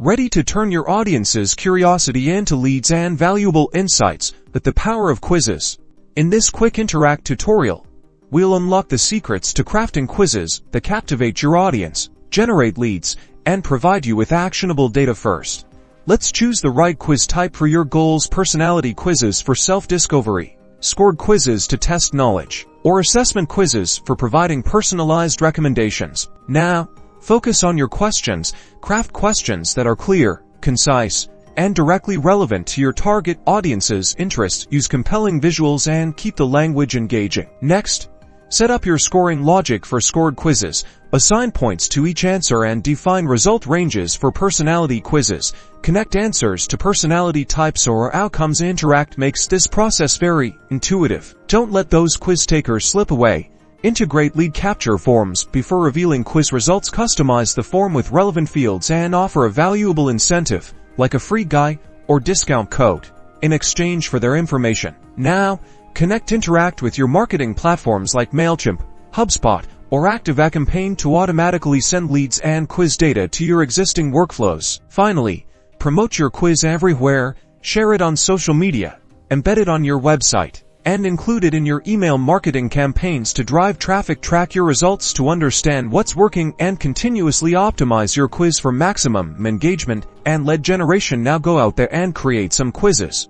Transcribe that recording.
ready to turn your audience's curiosity into leads and valuable insights with the power of quizzes. In this quick interact tutorial, we'll unlock the secrets to crafting quizzes that captivate your audience, generate leads, and provide you with actionable data first. Let's choose the right quiz type for your goals: personality quizzes for self-discovery, scored quizzes to test knowledge, or assessment quizzes for providing personalized recommendations. Now, focus on your questions. Craft questions that are clear, concise, and directly relevant to your target audience's interests. Use compelling visuals and keep the language engaging. Next, set up your scoring logic for scored quizzes. Assign points to each answer and define result ranges for personality quizzes. Connect answers to personality types or outcomes. Interact makes this process very intuitive. Don't let those quiz takers slip away. Integrate lead capture forms before revealing quiz results. Customize the form with relevant fields and offer a valuable incentive, like a free guide or discount code, in exchange for their information. Now, interact with your marketing platforms like MailChimp, HubSpot, or ActiveCampaign to automatically send leads and quiz data to your existing workflows. Finally, promote your quiz everywhere. Share it on social media, embed it on your website, and include it in your email marketing campaigns to drive traffic. Track your results to understand what's working and continuously optimize your quiz for maximum engagement and lead generation. Now go out there and create some quizzes.